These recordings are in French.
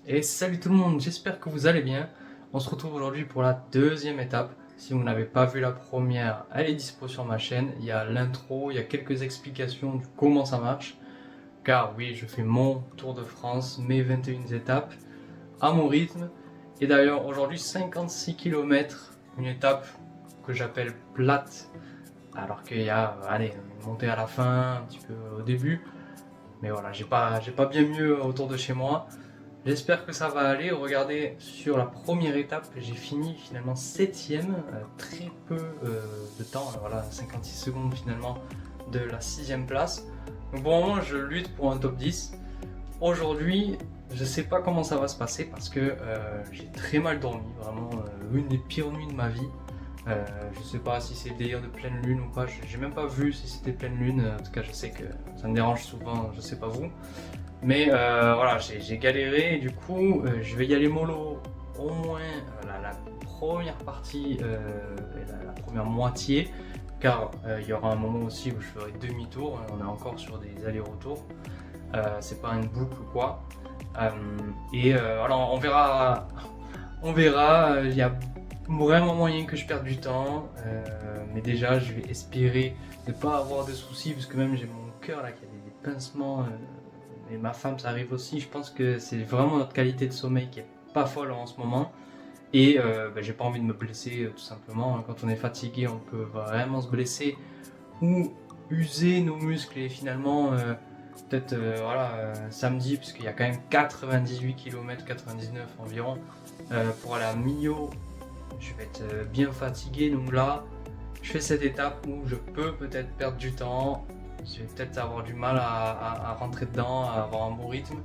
Et salut tout le monde, j'espère que vous allez bien. On se retrouve aujourd'hui pour la deuxième étape. Si vous n'avez pas vu la première, elle est dispo sur ma chaîne. Il y a l'intro, il y a quelques explications de comment ça marche. Car oui, je fais mon Tour de France, mes 21 étapes, à mon rythme. Et d'ailleurs, aujourd'hui, 56 km, une étape que j'appelle plate. Alors qu'il y a, allez, une montée à la fin, un petit peu au début. Mais voilà, j'ai pas bien mieux autour de chez moi. J'espère que ça va aller. Regardez, sur la première étape, j'ai fini finalement 7ème, très peu de temps, voilà, 56 secondes finalement de la 6ème place. Donc pour le moment, je lutte pour un top 10. Aujourd'hui, je sais pas comment ça va se passer parce que j'ai très mal dormi, vraiment une des pires nuits de ma vie. Je sais pas si c'est délire de pleine lune ou pas, j'ai même pas vu si c'était pleine lune, en tout cas je sais que ça me dérange souvent, je sais pas vous. Mais voilà, j'ai galéré et du coup je vais y aller mollo au moins la première partie, la première moitié, car il y aura un moment aussi où je ferai demi-tour, on est encore sur des allers-retours, c'est pas une boucle ou quoi. Alors on verra, il y a vraiment moyen que je perde du temps, mais déjà je vais espérer ne pas avoir de soucis, parce que même j'ai mon cœur là qui a des pincements. Et ma femme, ça arrive aussi. Je pense que c'est vraiment notre qualité de sommeil qui est pas folle en ce moment. Et j'ai pas envie de me blesser tout simplement. Quand on est fatigué, on peut vraiment se blesser ou user nos muscles. Et finalement, peut-être samedi, puisqu'il y a quand même 98 km, 99 environ, pour aller à Millau, je vais être bien fatigué. Donc là, je fais cette étape où je peux peut-être perdre du temps. Je vais peut-être avoir du mal à rentrer dedans, à avoir un bon rythme.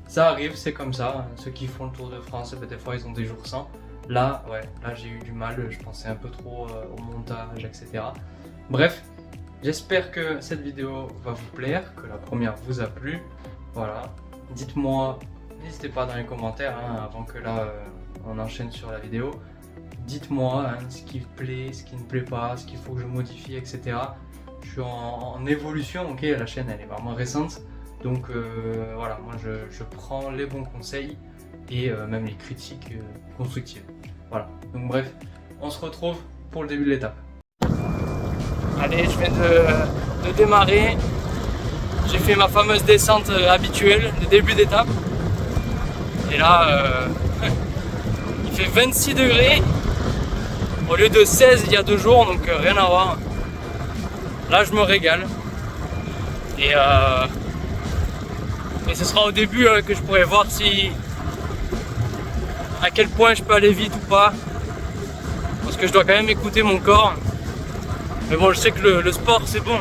Ça arrive, c'est comme ça. Ceux qui font le Tour de France, des fois ils ont des jours sans. Là, là j'ai eu du mal, je pensais un peu trop au montage, etc. Bref, j'espère que cette vidéo va vous plaire, que la première vous a plu. Voilà, dites-moi, n'hésitez pas dans les commentaires, avant que là on enchaîne sur la vidéo. Dites-moi ce qui vous plaît, ce qui ne plaît pas, ce qu'il faut que je modifie, etc. Je suis en évolution, ok, la chaîne elle est vraiment récente, donc voilà, moi je prends les bons conseils et même les critiques constructives. Voilà, donc bref, on se retrouve pour le début de l'étape. Allez, je viens de démarrer, j'ai fait ma fameuse descente habituelle, le début d'étape, et là il fait 26 degrés au lieu de 16 il y a 2 jours, donc rien à voir. Là, je me régale. Et ce sera au début que je pourrai voir à quel point je peux aller vite ou pas. Parce que je dois quand même écouter mon corps. Mais bon, je sais que le sport, c'est bon.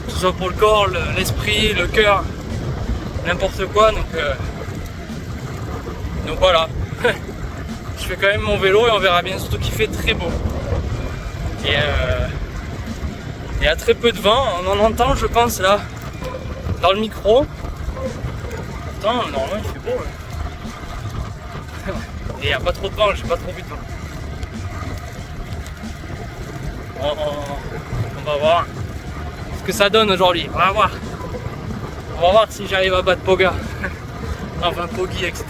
Que ce soit pour le corps, l'esprit, le cœur, n'importe quoi. Donc voilà. Je fais quand même mon vélo et on verra bien. Surtout qu'il fait très beau. Et il y a très peu de vent, on en entend je pense là, dans le micro. Pourtant normalement il fait beau. Et il n'y a pas trop de vent, j'ai pas trop vu de vent. On va voir ce que ça donne aujourd'hui, on va voir. On va voir si j'arrive à battre Poga. Enfin Poggi, etc.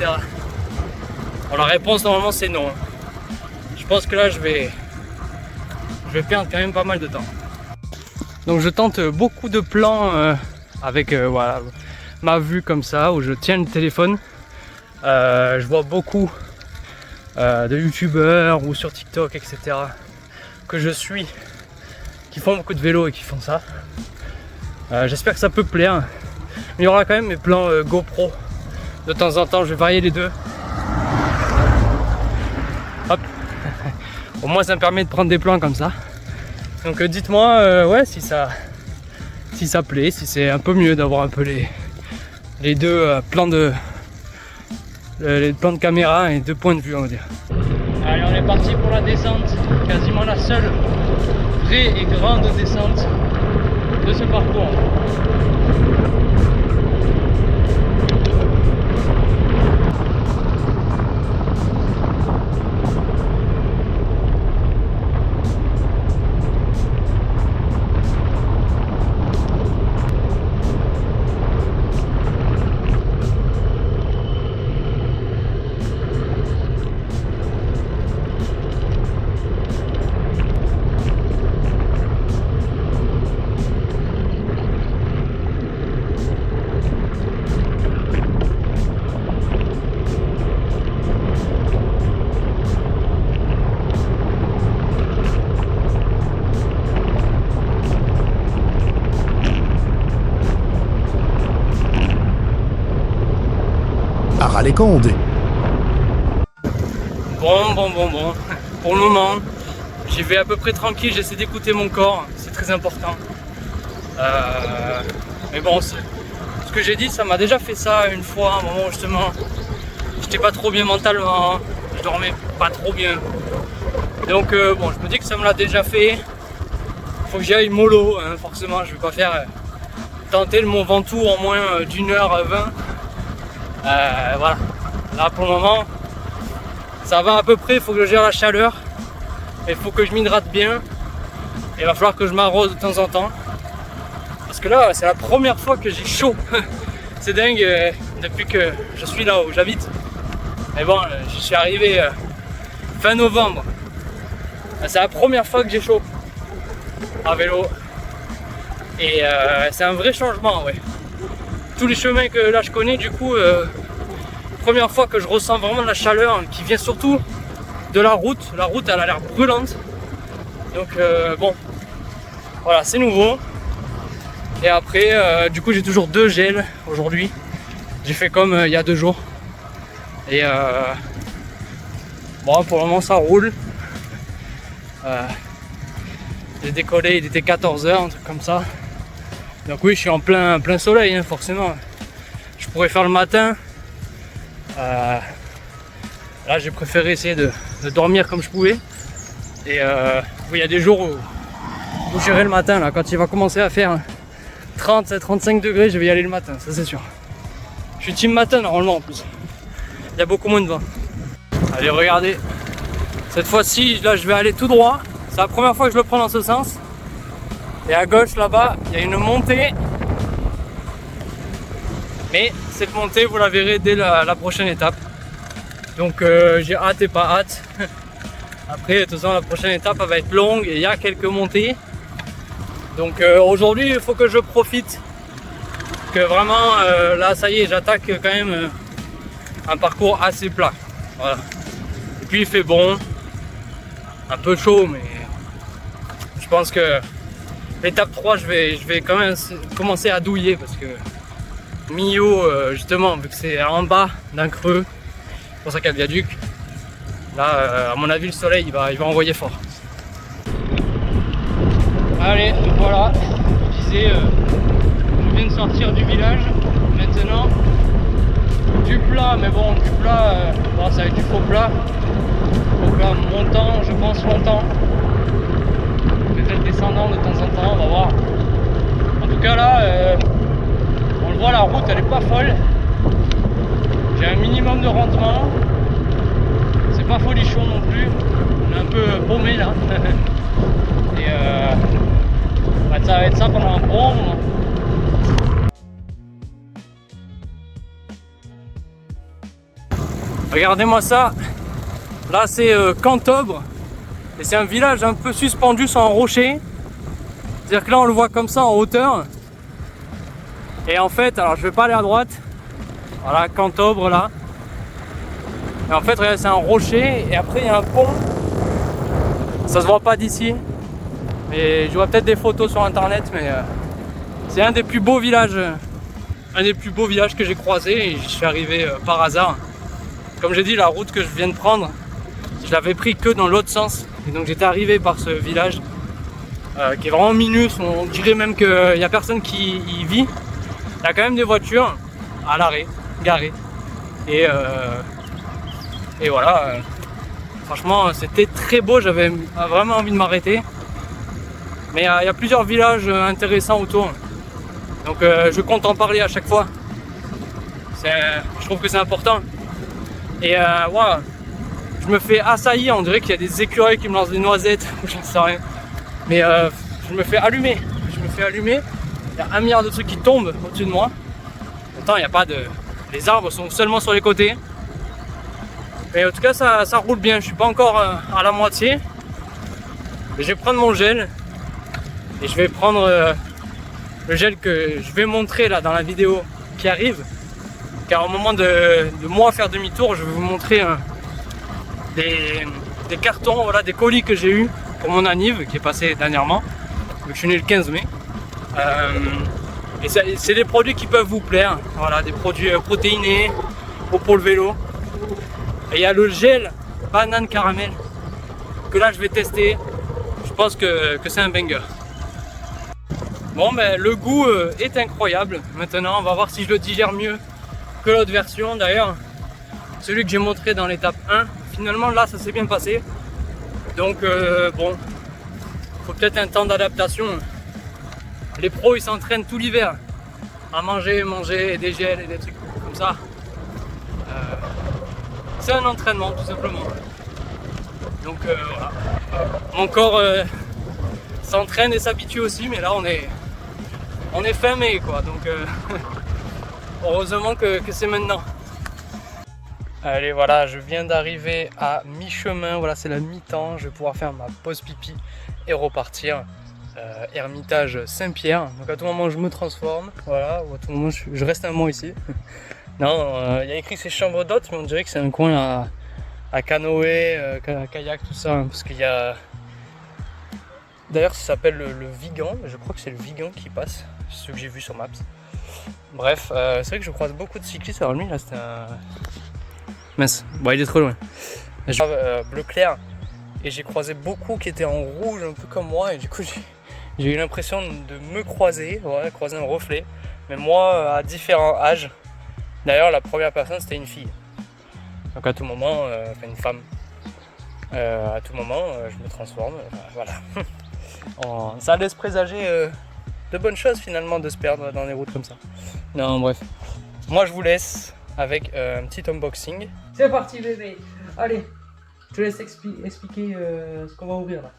Bon, la réponse normalement c'est non. Je pense que là je vais perdre quand même pas mal de temps. Donc je tente beaucoup de plans avec voilà, ma vue comme ça, où je tiens le téléphone. Je vois beaucoup de youtubeurs ou sur TikTok, etc. que je suis, qui font beaucoup de vélo et qui font ça. J'espère que ça peut plaire. Il y aura quand même mes plans GoPro. De temps en temps, je vais varier les deux. Hop. Au moins ça me permet de prendre des plans comme ça. Donc dites-moi ouais, si ça plaît, si c'est un peu mieux d'avoir un peu les deux plans de caméra et 2 points de vue, on va dire. Allez, on est parti pour la descente, quasiment la seule vraie et grande descente de ce parcours. a râlé Conde. Bon. Pour le moment, j'y vais à peu près tranquille, j'essaie d'écouter mon corps, c'est très important. Mais bon, ce que j'ai dit, ça m'a déjà fait ça une fois, à un moment où justement, j'étais pas trop bien mentalement, je dormais pas trop bien. Donc bon, je me dis que ça me l'a déjà fait. Faut que j'y aille mollo, hein, forcément, je vais pas faire tenter le Mont Ventoux en moins d'1h20. Voilà, là pour le moment, ça va à peu près, il faut que je gère la chaleur. Il faut que je m'hydrate bien. Il va falloir que je m'arrose de temps en temps. Parce que là, c'est la première fois que j'ai chaud. C'est dingue depuis que je suis là où j'habite. Mais bon, je suis arrivé fin novembre. C'est la première fois que j'ai chaud à vélo. Et c'est un vrai changement, ouais. Tous les chemins que là je connais, du coup, première fois que je ressens vraiment de la chaleur qui vient surtout de la route. La route, elle a l'air brûlante. Donc bon, voilà, c'est nouveau. Et après, du coup, j'ai toujours 2 gels aujourd'hui. J'ai fait comme il y a 2 jours. Et bon, pour le moment, ça roule. J'ai décollé, il était 14h, un truc comme ça. Donc oui, je suis en plein soleil, hein, forcément. Je pourrais faire le matin. Là, j'ai préféré essayer de dormir comme je pouvais. Et oui, il y a des jours où j'irai le matin, là, quand il va commencer à faire 30-35 degrés, je vais y aller le matin, ça c'est sûr. Je suis team matin normalement en plus. Il y a beaucoup moins de vent. Allez, regardez. Cette fois-ci, là, je vais aller tout droit. C'est la première fois que je le prends dans ce sens. Et à gauche, là-bas, il y a une montée. Mais cette montée, vous la verrez dès la prochaine étape. Donc j'ai hâte et pas hâte. Après, de toute façon, la prochaine étape elle va être longue et il y a quelques montées. Donc aujourd'hui, il faut que je profite. Que vraiment, là, ça y est, j'attaque quand même un parcours assez plat. Voilà. Et puis il fait bon. Un peu chaud, mais je pense que l'étape 3, je vais quand même commencer à douiller parce que Millau, justement, vu que c'est en bas d'un creux, c'est pour ça qu'il y a le viaduc. Là, à mon avis, le soleil, il va envoyer fort. Allez, voilà. Je disais, je viens de sortir du village. Maintenant, du plat, mais bon, du plat, bon, ça va être du faux plat. Faux plat montant, je pense longtemps. Peut-être descendant de temps en temps, on va voir. En tout cas, là, on le voit, la route, elle est pas folle. J'ai un minimum de rendement. C'est pas folichon non plus. On est un peu paumé là. Et ça va être ça pendant un bon moment. Regardez-moi ça. Là c'est Cantobre. Et c'est un village un peu suspendu sur un rocher. C'est-à-dire que là on le voit comme ça en hauteur. Et en fait, alors je vais pas aller à droite. Voilà, Cantobre là. Et en fait, regardez, c'est un rocher et après il y a un pont. Ça se voit pas d'ici. Mais je vois peut-être des photos sur internet, mais c'est un des plus beaux villages. Un des plus beaux villages que j'ai croisé et je suis arrivé par hasard. Comme j'ai dit, la route que je viens de prendre, je l'avais pris que dans l'autre sens. Et donc j'étais arrivé par ce village qui est vraiment minus. On dirait même qu'il n'y a personne qui y vit. Il y a quand même des voitures à l'arrêt, garées. Et voilà, franchement c'était très beau, j'avais vraiment envie de m'arrêter. Mais il y a plusieurs villages intéressants autour. Donc je compte en parler à chaque fois. Je trouve que c'est important. Et voilà, je me fais assaillir, on dirait qu'il y a des écureuils qui me lancent des noisettes, j'en sais rien. Mais je me fais allumer. Il y a 1 milliard de trucs qui tombent au-dessus de moi. Pourtant il n'y a pas de... Les arbres sont seulement sur les côtés. Mais en tout cas ça roule bien, je suis pas encore à la moitié. Mais je vais prendre mon gel. Et je vais prendre le gel que je vais montrer là dans la vidéo qui arrive. Car au moment de moi faire demi-tour, je vais vous montrer des cartons, voilà, des colis que j'ai eu pour mon anniv qui est passé dernièrement. Donc je suis né le 15 mai. Et c'est des produits qui peuvent vous plaire. Voilà, des produits protéinés, pour le vélo. Et il y a le gel banane caramel que là je vais tester. Je pense que c'est un banger. Bon ben le goût est incroyable. Maintenant on va voir si je le digère mieux que l'autre version. D'ailleurs celui que j'ai montré dans l'étape 1, finalement là ça s'est bien passé. Donc bon, faut peut-être un temps d'adaptation. Les pros ils s'entraînent tout l'hiver à manger des gels et des trucs comme ça. C'est un entraînement tout simplement. Donc voilà. Mon corps s'entraîne et s'habitue aussi, mais là on est fin mai quoi, donc heureusement que c'est maintenant. Allez voilà, je viens d'arriver à mi-chemin, voilà c'est la mi-temps, je vais pouvoir faire ma pause pipi et repartir. Ermitage Saint-Pierre, donc à tout moment je me transforme, voilà, ou à tout moment je reste un mois ici. Non, il y a écrit c'est chambre d'hôtes, mais on dirait que c'est un coin à canoë, kayak, tout ça, hein, parce qu'il y a... D'ailleurs ça s'appelle le Vigan, je crois que c'est le Vigan qui passe, c'est ce que j'ai vu sur Maps. Bref, c'est vrai que je croise beaucoup de cyclistes, alors lui là c'était un... Mince, bon il est trop loin. Bleu clair, et j'ai croisé beaucoup qui étaient en rouge, un peu comme moi, et du coup j'ai eu l'impression de me croiser, ouais, croiser un reflet, mais moi à différents âges. D'ailleurs la première personne c'était une fille, donc à tout moment, enfin une femme, à tout moment je me transforme, voilà. Ça laisse présager de bonnes choses finalement de se perdre dans des routes comme ça. Non bref, moi je vous laisse avec un petit unboxing. C'est parti bébé, allez, je te laisse expliquer ce qu'on va ouvrir là.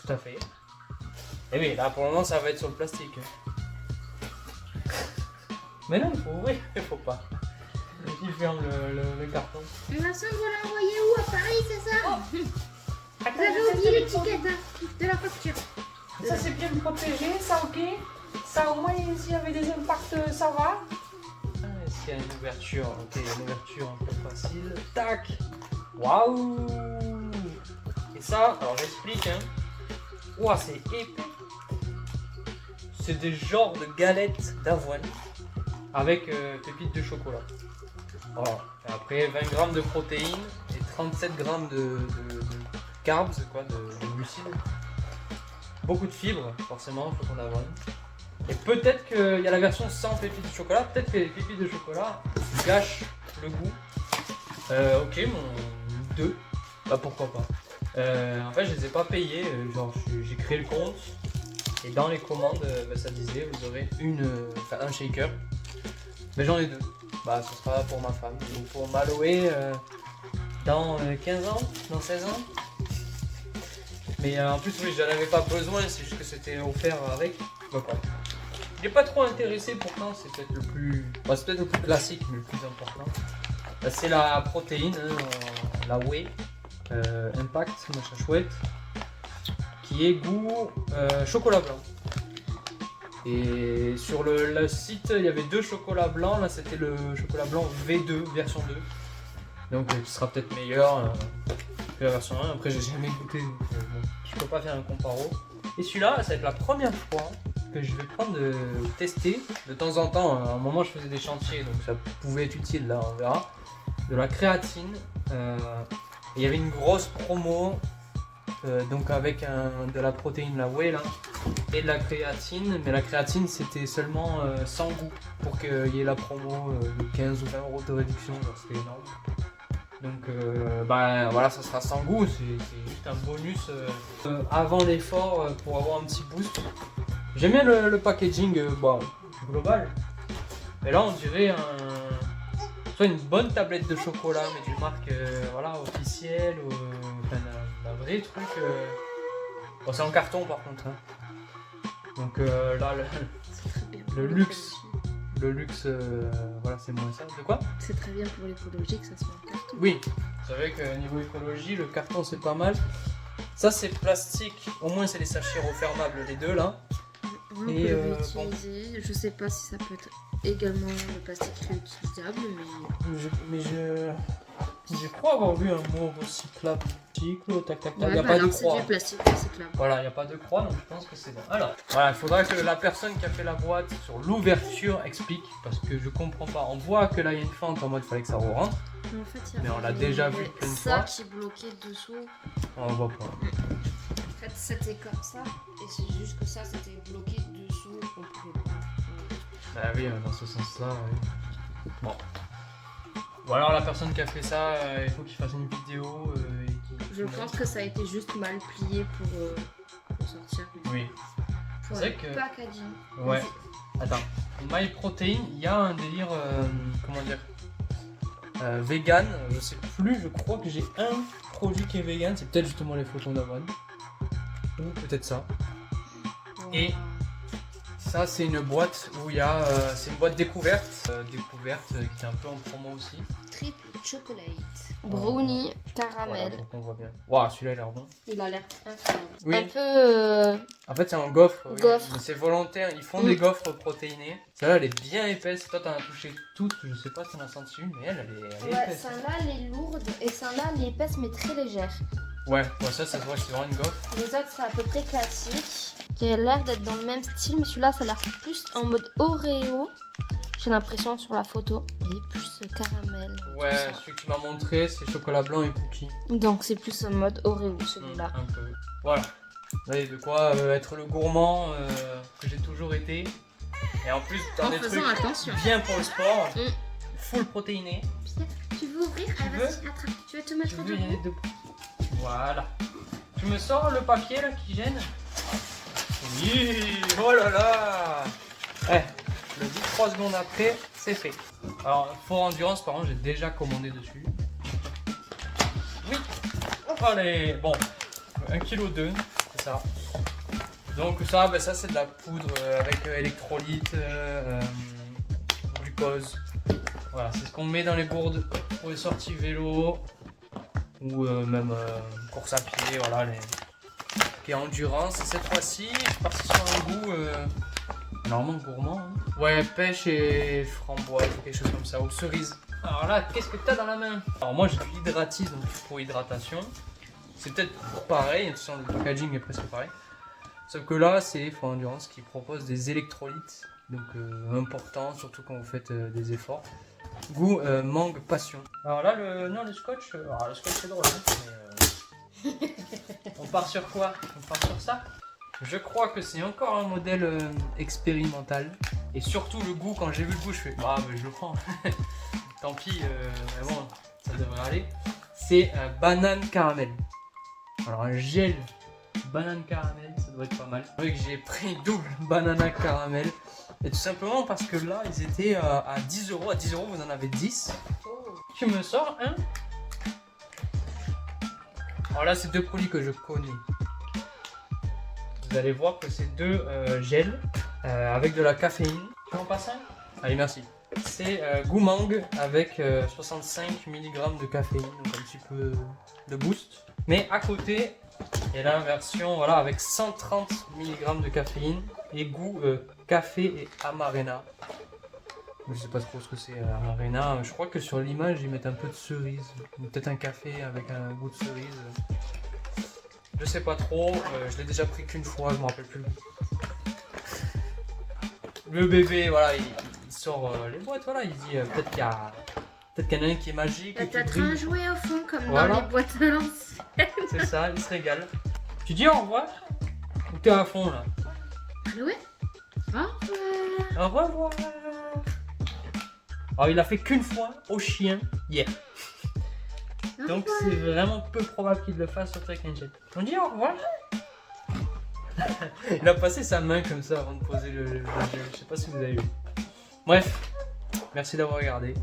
Tout à fait. Et oui, là pour le moment ça va être sur le plastique. Mais non, il faut ouvrir, il faut pas. Il ferme le carton. Vincent, vous l'envoyez où? À Paris, c'est ça? Vous avez oublié l'étiquette de la facture. Ça c'est bien protégé, ça ok. Ça au moins s'il y avait des impacts, ça va. Est-ce qu'il y a une ouverture? Ok, il y a une ouverture un peu facile. Tac. Waouh. Et ça, alors j'explique hein. Ouah, c'est épais. C'est des genres de galettes d'avoine avec pépites de chocolat. Voilà. Et après 20 grammes de protéines et 37 grammes de carbs, quoi, de glucides. Beaucoup de fibres, forcément, flocons d'avoine. Et peut-être qu'il y a la version sans pépites de chocolat, peut-être que les pépites de chocolat gâchent le goût. Ok, mon 2, bah pourquoi pas. En fait, je les ai pas payés, genre j'ai créé le compte et dans les commandes, bah, ça disait vous aurez un shaker, mais j'en ai 2. Bah, ce sera pour ma femme ou pour Maloé dans 15 ans, dans 16 ans. Mais en plus, oui, j'en avais pas besoin, c'est juste que c'était offert avec. Donc, ouais. Il n'est pas trop intéressé pourtant, c'est peut-être le plus. Bah, c'est peut-être le plus classique, mais le plus important. Bah, c'est la protéine, hein, la whey impact, machin chouette, qui est goût chocolat blanc. Et sur le site, il y avait 2 chocolats blancs, là c'était le chocolat blanc V2, version 2. Donc qui sera peut-être meilleur que la version 1, après j'ai jamais goûté, donc bon, je peux pas faire un comparo. Et celui-là, ça va être la première fois que je vais prendre de tester, de temps en temps, à un moment je faisais des chantiers, donc ça pouvait être utile, là on verra, de la créatine. Il y avait une grosse promo, donc avec de la protéine, la whey là, et de la créatine, mais la créatine c'était seulement sans goût, pour qu'il y ait la promo de 15 ou 20 euros de réduction, c'était énorme. Donc bah voilà, ça sera sans goût, c'est juste un bonus avant l'effort pour avoir un petit boost. J'aime bien le packaging bon, global, mais là on dirait soit une bonne tablette de chocolat, mais d'une marque voilà, officielle, enfin un vrai truc. Bon, c'est en carton par contre. Hein. Donc là, le luxe. Le luxe, voilà, c'est moins ça. De quoi? C'est très bien pour l'écologie que ça soit en carton. Oui, vous savez que niveau écologie, le carton c'est pas mal. Ça c'est plastique, au moins c'est les sachets refermables, les deux là. On peut l'utiliser, bon. Je sais pas si ça peut être également le plastique réutilisable, mais Je crois avoir vu un mot recyclable. Cycle, tac tac tac. Ouais, Il n'y a bah pas de alors, c'est croix. du plastique recyclable. Voilà, il n'y a pas de croix, donc je pense que c'est bon. Alors, voilà, il faudra que la personne qui a fait la boîte sur l'ouverture explique, parce que je comprends pas. On voit que là, il y a une fente en mode fallait que ça rentre. Mais en fait, il y Mais on l'a avait déjà vu plein de ça fois. qui bloquait dessous. On voit pas. En fait, c'était comme ça. Et c'est juste que ça, c'était bloqué dessous. On pouvait pas. Bah oui, dans ce sens-là. Oui. Bon. Ou alors la personne qui a fait ça, il faut qu'il fasse une vidéo. Je pense que ça a été juste mal plié pour sortir. Oui. Pour C'est le vrai que- packaging. Ouais. Attends. MyProtein, il y a un délire. Comment dire vegan. Je sais plus, je crois que j'ai un produit qui est vegan. C'est peut-être justement les flocons d'avoine. Ou peut-être ça. Et- Ça, c'est une boîte où il y a. C'est une boîte découverte. Qui est un peu en promo aussi. Triple chocolate. Brownie, Voilà, caramel. pour qu'on voit bien. Waouh, celui-là, il a l'air bon. Il a l'air incroyable. Oui. Un peu. En fait, c'est un gaufre. Oui. Gaufre. Mais c'est volontaire. Ils font des gaufres protéinées. Celle-là, elle est bien épaisse. Toi, t'en as touché toutes. Je sais pas si t'en as senti une, mais elle est Ouais, épaisse. celle-là, elle est lourde et celle-là, elle est épaisse mais très légère. Ouais, ça se voit, c'est vraiment une gaufre. Les autres, c'est à peu près classique. Qui a l'air d'être dans le même style, mais celui-là, ça a l'air plus en mode Oreo. J'ai l'impression sur la photo. Il est plus caramel. Ouais, tout ça. celui que tu m'as montré, c'est chocolat blanc et cookie. Donc, c'est plus en mode Oreo celui-là. Un peu. Voilà. Vous avez de quoi être le gourmand que j'ai toujours été. Et en plus, dans En des faisant trucs attention. bien pour le sport. Mm. Full protéiné. Tu veux ouvrir? Tu Ah, veux vas-y, attrape. Tu veux te Tu mettre veux y aller debout? debout. Voilà. Tu me sors le papier là qui gêne? Oui. Oh là là. Je le dis 3 secondes après, c'est fait. Alors, Fort Endurance, par contre, j'ai déjà commandé dessus. Oui. Allez, bon. 1,2 kg, c'est ça. Donc ça, ben ça c'est de la poudre avec électrolyte, glucose. Voilà, c'est ce qu'on met dans les gourdes pour les sorties vélo ou même course à pied, voilà, qui est endurance. Et cette fois-ci, je suis parti sur un goût normalement gourmand. Hein. Ouais, pêche et framboise ou quelque chose comme ça, ou cerise. Alors là, qu'est-ce que t'as dans la main? Alors moi, j'ai du Hydratise, donc pour hydratation. C'est peut-être pareil, de toute façon, le packaging est presque pareil. Sauf que là, c'est Fort Endurance qui propose des électrolytes, donc important, surtout quand vous faites des efforts. Goût mangue passion. Alors là, le scotch, le scotch c'est drôle, hein, mais, on part sur quoi? On part sur ça? Je crois que c'est encore un modèle expérimental. Et surtout le goût, quand j'ai vu le goût, je fais ah mais je le prends. Tant pis, mais bon, ça devrait aller. C'est banane caramel. Alors un gel banane caramel, ça doit être pas mal. Vu que j'ai pris double banana caramel. Et tout simplement parce que là, ils étaient à 10 €. À 10 €, vous en avez 10. Tu me sors un. Alors là, c'est deux produits que je connais. Vous allez voir que c'est deux gels avec de la caféine. Tu en passes un? Allez, merci. C'est goût mangue avec 65 mg de caféine, donc un petit peu de boost. Mais à côté, il y a la version voilà, avec 130 mg de caféine et goût café et amarena. Je sais pas trop ce que c'est amarena. Je crois que sur l'image ils mettent un peu de cerise. Peut-être un café avec un goût de cerise. Je sais pas trop. Je l'ai déjà pris qu'une fois, je me rappelle plus. Le bébé, voilà, il sort les boîtes, voilà, il dit peut-être qu'il y en a un qui est magique. T'as et qui peut-être brille. un jouet au fond, comme Voilà. dans les boîtes à l'ancienne. C'est ça, il se régale. Tu dis au revoir? Ou t'es à fond là? Ouais. Au revoir. Au revoir. Alors il a fait qu'une fois au chien hier. Donc c'est vraiment peu probable qu'il le fasse surtout avec un jet. On dit au revoir. Il a passé sa main comme ça avant de poser le gel. Je sais pas si vous avez vu. Bref, merci d'avoir regardé.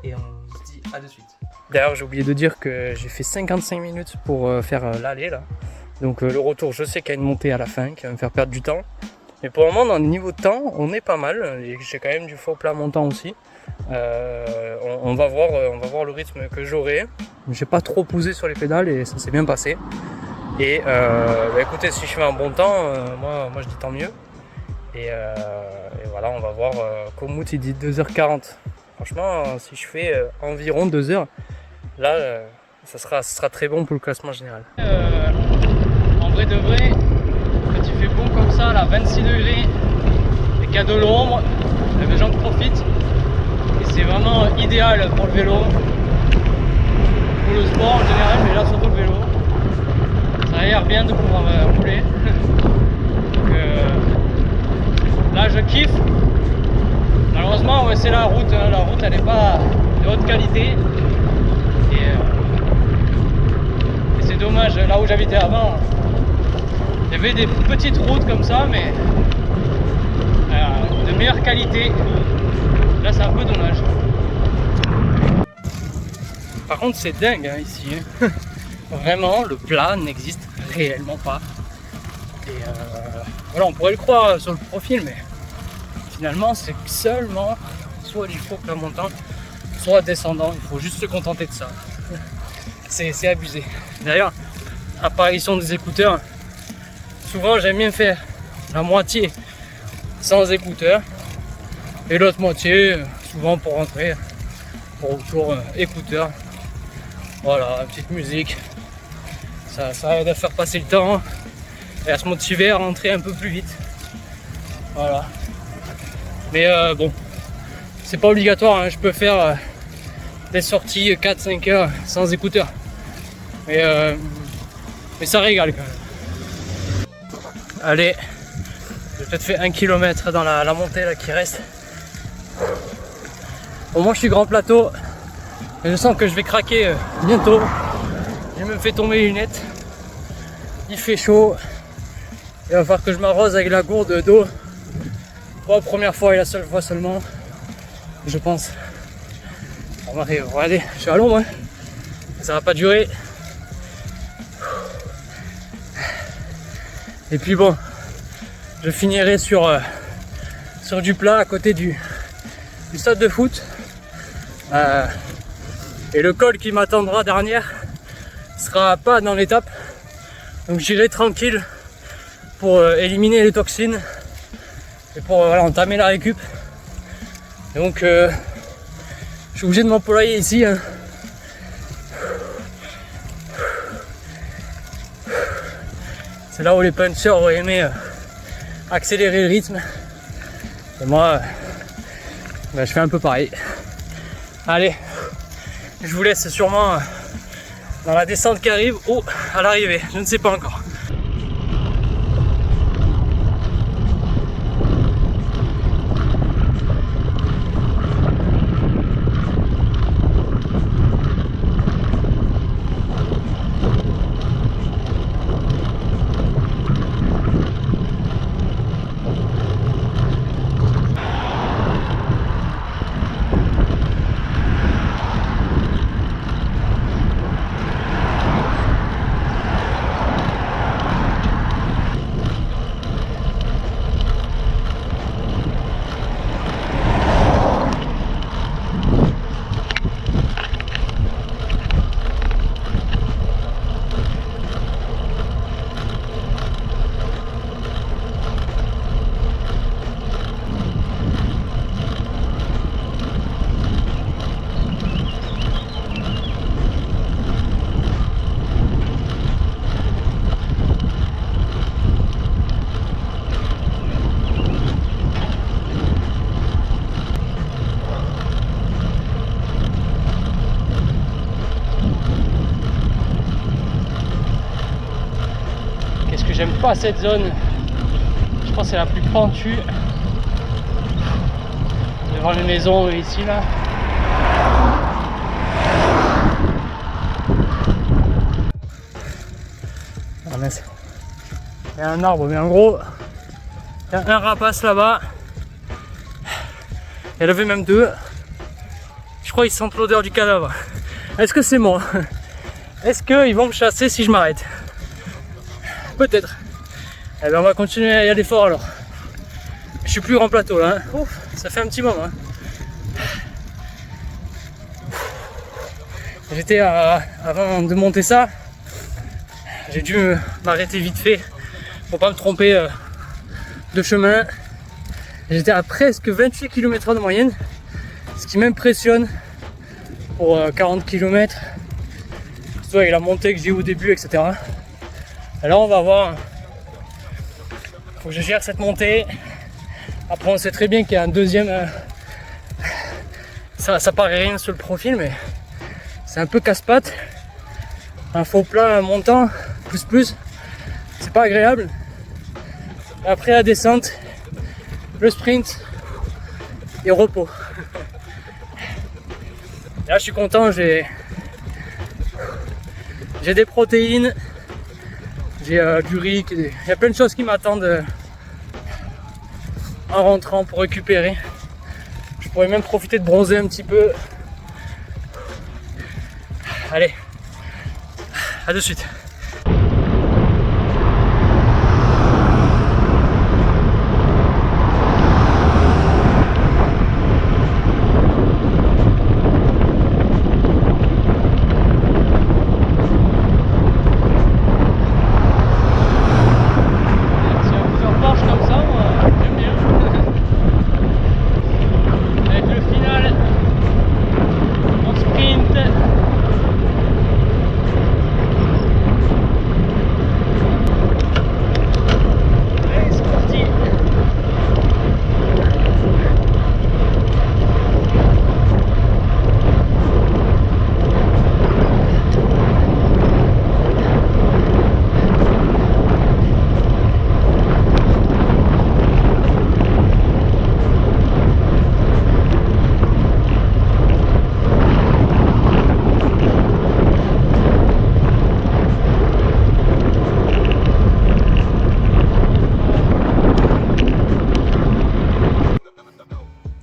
Et on se dit à de suite. D'ailleurs j'ai oublié de dire que j'ai fait 55 minutes pour faire l'aller là. Donc le retour, je sais qu'il y a une montée à la fin qui va me faire perdre du temps. Mais pour le moment, dans le niveau de temps, on est pas mal. Et j'ai quand même du faux plat montant aussi. On va voir le rythme que j'aurai. J'ai pas trop poussé sur les pédales et ça s'est bien passé. Et écoutez, si je fais un bon temps, moi je dis tant mieux. Et voilà, on va voir. Komoot il dit 2h40. Franchement, si je fais environ 2 heures, là, ça sera très bon pour le classement général. En vrai de vrai, quand il fait bon comme ça, là, 26 degrés, et qu'il y a de l'ombre, les gens profitent. Et c'est vraiment idéal pour le vélo, pour le sport en général, mais là surtout le vélo. Ça a l'air bien de pouvoir rouler. Donc, là je kiffe. Malheureusement ouais, c'est la route elle n'est pas de haute qualité. Et c'est dommage, là où j'habitais avant, il y avait des petites routes comme ça, mais de meilleure qualité. Là c'est un peu dommage. Par contre c'est dingue hein, ici. Vraiment le plat n'existe réellement pas. Et voilà, on pourrait le croire sur le profil, mais finalement c'est seulement soit du faux plat montant, soit descendant. Il faut juste se contenter de ça. C'est abusé. D'ailleurs, apparition des écouteurs, souvent j'aime bien faire la moitié sans écouteurs et l'autre moitié souvent pour rentrer pour retour écouteurs. Voilà, petite musique, ça aide à faire passer le temps et à se motiver à rentrer un peu plus vite. Voilà, mais bon, c'est pas obligatoire hein. Je peux faire des sorties 4-5 heures sans écouteurs, mais ça régale quand même. Allez, j'ai peut-être fait 1 km dans la montée là qui reste. Au moins je suis grand plateau et je sens que je vais craquer bientôt. J'ai même fait tomber les lunettes, il fait chaud, il va falloir que je m'arrose avec la gourde d'eau pour la première fois et la seule fois seulement, je pense. Regardez, je suis à l'ombre, hein. Ça va pas durer. Et puis bon, je finirai sur du plat à côté du stade de foot. Et le col qui m'attendra dernière sera pas dans l'étape. Donc j'irai tranquille pour éliminer les toxines et pour voilà, entamer la récup. Et donc je suis obligé de m'employer ici. Hein. C'est là où les punchers auraient aimé accélérer le rythme. Et moi, je fais un peu pareil. Allez, je vous laisse sûrement dans la descente qui arrive ou à l'arrivée, je ne sais pas encore. J'aime pas cette zone, je pense que c'est la plus pentue devant les maisons ici là. Ah mince, il y a un arbre, mais en gros il y a un rapace là-bas, il y en avait même deux, je crois qu'ils sentent l'odeur du cadavre. Est-ce que c'est moi? Est-ce qu'ils vont me chasser si je m'arrête? Peut-être. Eh bien on va continuer à y aller fort alors. Je suis plus grand plateau là. Hein. Ouf, ça fait un petit moment. Hein. J'étais avant de monter ça, j'ai dû m'arrêter vite fait pour pas me tromper de chemin. J'étais à presque 28 km/h de moyenne, ce qui m'impressionne pour 40 km. surtout avec la montée que j'ai au début, etc. Alors on va voir, faut que je gère cette montée. Après on sait très bien qu'il y a un deuxième, ça paraît rien sur le profil, mais c'est un peu casse-pattes. Un faux plat montant, plus, c'est pas agréable. Et après la descente, le sprint et repos. Et là je suis content, j'ai des protéines, j'ai du riz, il y a plein de choses qui m'attendent en rentrant pour récupérer. Je pourrais même profiter de bronzer un petit peu. Allez, à de suite.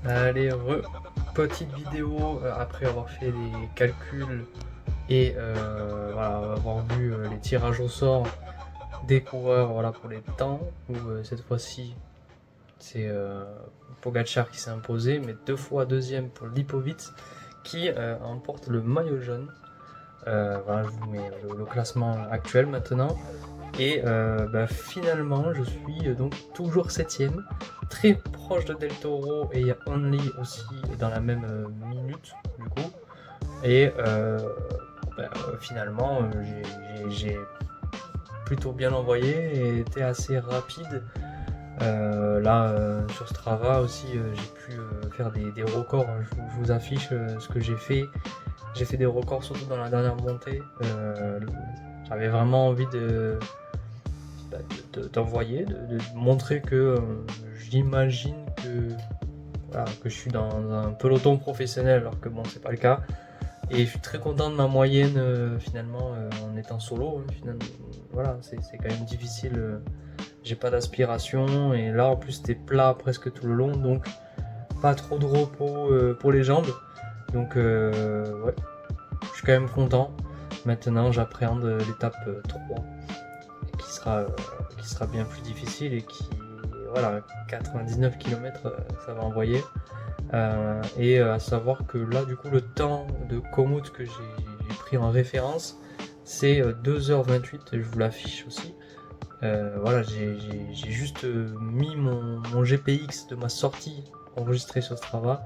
Allez, petite vidéo après avoir fait des calculs et voilà, avoir vu les tirages au sort des coureurs, voilà, pour les temps, où cette fois-ci c'est Pogačar qui s'est imposé, mais 2 fois deuxième pour Lipovic qui emporte le maillot jaune. Voilà, je vous mets le classement actuel maintenant. Et finalement je suis donc toujours 7ème, très proche de Del Toro, et il y a Only aussi dans la même minute du coup. Et finalement j'ai plutôt bien envoyé et été assez rapide. Sur Strava aussi j'ai pu faire des records. Je vous affiche ce que j'ai fait. J'ai fait des records surtout dans la dernière montée. J'avais vraiment envie d'envoyer, de montrer que j'imagine que je suis dans un peloton professionnel, alors que bon, c'est pas le cas. Et je suis très content de ma moyenne finalement en étant solo. Finalement, voilà, c'est quand même difficile. J'ai pas d'aspiration, et là en plus c'était plat presque tout le long, donc pas trop de repos pour les jambes. Donc ouais, je suis quand même content. Maintenant j'appréhende l'étape 3 qui sera bien plus difficile, et qui, voilà, 99 km ça va envoyer. Et à savoir que là du coup le temps de Komoot que j'ai pris en référence, c'est 2h28, je vous l'affiche aussi. Voilà, j'ai juste mis mon GPX de ma sortie enregistré sur Strava,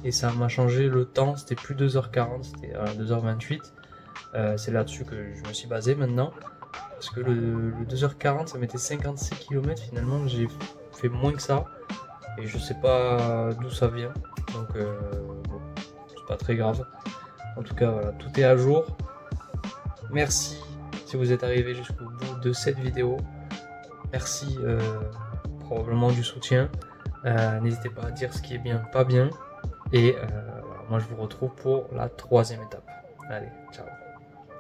et ça m'a changé le temps. C'était plus 2h40, c'était 2h28. C'est là-dessus que je me suis basé maintenant, parce que le 2h40 ça mettait 56 km, finalement j'ai fait moins que ça, et je sais pas d'où ça vient, donc bon, c'est pas très grave. En tout cas voilà, tout est à jour. Merci si vous êtes arrivé jusqu'au bout de cette vidéo. Merci probablement du soutien. N'hésitez pas à dire ce qui est bien, pas bien. Et moi je vous retrouve pour la 3e étape. Allez, ciao.